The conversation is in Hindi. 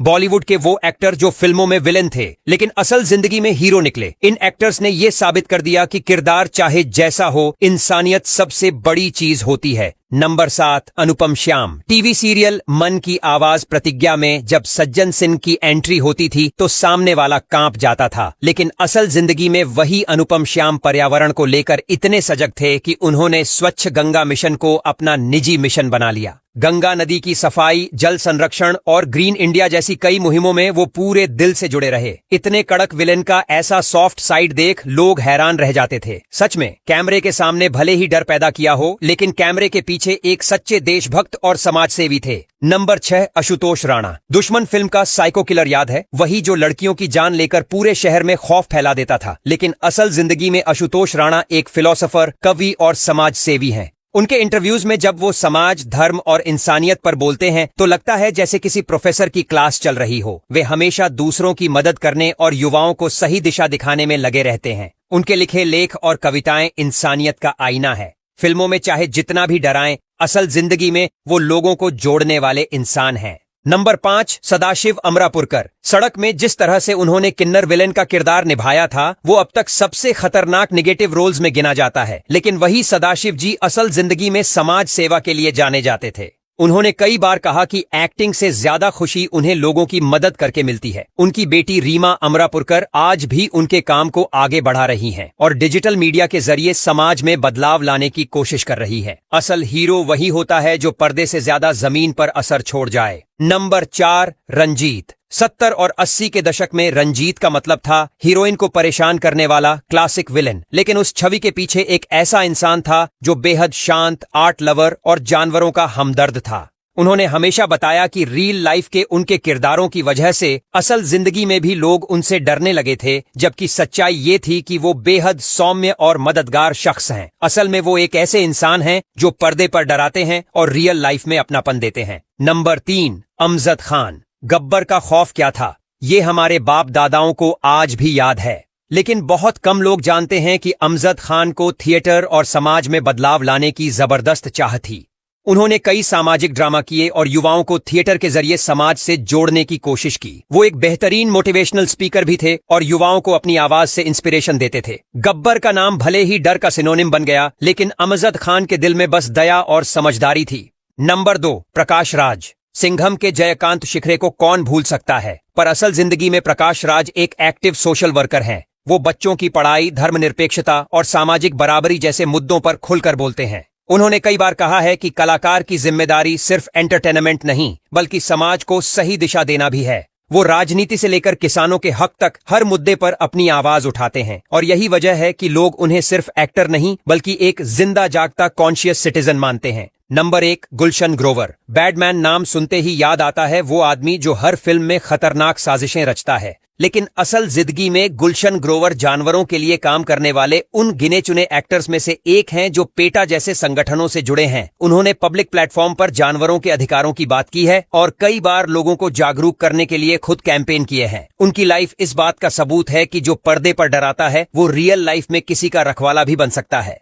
बॉलीवुड के वो एक्टर जो फिल्मों में विलेन थे लेकिन असल जिंदगी में हीरो निकले। इन एक्टर्स ने ये साबित कर दिया कि किरदार चाहे जैसा हो, इंसानियत सबसे बड़ी चीज होती है। नंबर 7, अनुपम श्याम। टीवी सीरियल मन की आवाज प्रतिज्ञा में जब सज्जन सिंह की एंट्री होती थी तो सामने वाला कांप जाता था, लेकिन असल जिंदगी में वही अनुपम श्याम पर्यावरण को लेकर इतने सजग थे कि उन्होंने स्वच्छ गंगा मिशन को अपना निजी मिशन बना लिया। गंगा नदी की सफाई, जल संरक्षण और ग्रीन इंडिया जैसी कई मुहिमों में वो पूरे दिल से जुड़े रहे। इतने कड़क विलेन का ऐसा सॉफ्ट साइड देख लोग हैरान रह जाते थे। सच में कैमरे के सामने भले ही डर पैदा किया हो, लेकिन कैमरे के पीछे एक सच्चे देशभक्त और समाज सेवी थे। नंबर 6, आशुतोष राणा। दुश्मन फिल्म का साइको किलर याद है? वही जो लड़कियों की जान लेकर पूरे शहर में खौफ फैला देता था। लेकिन असल जिंदगी में आशुतोष राणा एक फिलोसोफर, कवि और समाज सेवी हैं। उनके इंटरव्यूज में जब वो समाज, धर्म और इंसानियत पर बोलते हैं तो लगता है जैसे किसी प्रोफेसर की क्लास चल रही हो। वे हमेशा दूसरों की मदद करने और युवाओं को सही दिशा दिखाने में लगे रहते हैं। उनके लिखे लेख और कविताएं इंसानियत का आईना है। फिल्मों में चाहे जितना भी डराएं, असल जिंदगी में वो लोगों को जोड़ने वाले इंसान हैं। नंबर 5, सदाशिव अमरापुरकर। सड़क में जिस तरह से उन्होंने किन्नर विलेन का किरदार निभाया था वो अब तक सबसे खतरनाक नेगेटिव रोल्स में गिना जाता है। लेकिन वही सदाशिव जी असल जिंदगी में समाज सेवा के लिए जाने जाते थे। उन्होंने कई बार कहा कि एक्टिंग से ज्यादा खुशी उन्हें लोगों की मदद करके मिलती है। उनकी बेटी रीमा अमरापुरकर आज भी उनके काम को आगे बढ़ा रही हैं और डिजिटल मीडिया के जरिए समाज में बदलाव लाने की कोशिश कर रही है। असल हीरो वही होता है जो पर्दे से ज्यादा जमीन पर असर छोड़ जाए। नंबर 4, रंजीत। 70 और 80 के दशक में रंजीत का मतलब था हीरोइन को परेशान करने वाला क्लासिक विलेन, लेकिन उस छवि के पीछे एक ऐसा इंसान था जो बेहद शांत, आर्ट लवर और जानवरों का हमदर्द था। उन्होंने हमेशा बताया कि रियल लाइफ के उनके किरदारों की वजह से असल जिंदगी में भी लोग उनसे डरने लगे थे, जबकि सच्चाई ये थी कि वो बेहद सौम्य और मददगार शख्स हैं। असल में वो एक ऐसे इंसान हैं जो पर्दे पर डराते हैं और रियल लाइफ में अपनापन देते हैं। नंबर 3, अमजद खान। गब्बर का खौफ क्या था, ये हमारे बाप दादाओं को आज भी याद है, लेकिन बहुत कम लोग जानते हैं कि अमजद खान को थिएटर और समाज में बदलाव लाने की जबरदस्त चाह थी। उन्होंने कई सामाजिक ड्रामा किए और युवाओं को थिएटर के जरिए समाज से जोड़ने की कोशिश की। वो एक बेहतरीन मोटिवेशनल स्पीकर भी थे और युवाओं को अपनी आवाज से इंस्पिरेशन देते थे। गब्बर का नाम भले ही डर का सिनोनिम बन गया, लेकिन अमजद खान के दिल में बस दया और समझदारी थी। नंबर 2, प्रकाश राज। सिंघम के जयकांत शिखरे को कौन भूल सकता है, पर असल जिंदगी में प्रकाश राज एक एक्टिव सोशल वर्कर हैं। वो बच्चों की पढ़ाई, धर्मनिरपेक्षता और सामाजिक बराबरी जैसे मुद्दों पर खुलकर बोलते हैं। उन्होंने कई बार कहा है कि कलाकार की जिम्मेदारी सिर्फ एंटरटेनमेंट नहीं, बल्कि समाज को सही दिशा देना भी है। वो राजनीति से लेकर किसानों के हक तक हर मुद्दे पर अपनी आवाज उठाते हैं और यही वजह है कि लोग उन्हें सिर्फ एक्टर नहीं बल्कि एक जिंदा जागता कॉन्शियस सिटीजन मानते हैं। नंबर 1, गुलशन ग्रोवर। बैडमैन नाम सुनते ही याद आता है वो आदमी जो हर फिल्म में खतरनाक साजिशें रचता है, लेकिन असल जिंदगी में गुलशन ग्रोवर जानवरों के लिए काम करने वाले उन गिने चुने एक्टर्स में से एक हैं जो पेटा जैसे संगठनों से जुड़े हैं। उन्होंने पब्लिक प्लेटफॉर्म पर जानवरों के अधिकारों की बात की है और कई बार लोगों को जागरूक करने के लिए खुद कैंपेन किए हैं। उनकी लाइफ इस बात का सबूत है कि जो पर्दे पर डराता है वो रियल लाइफ में किसी का रखवाला भी बन सकता है।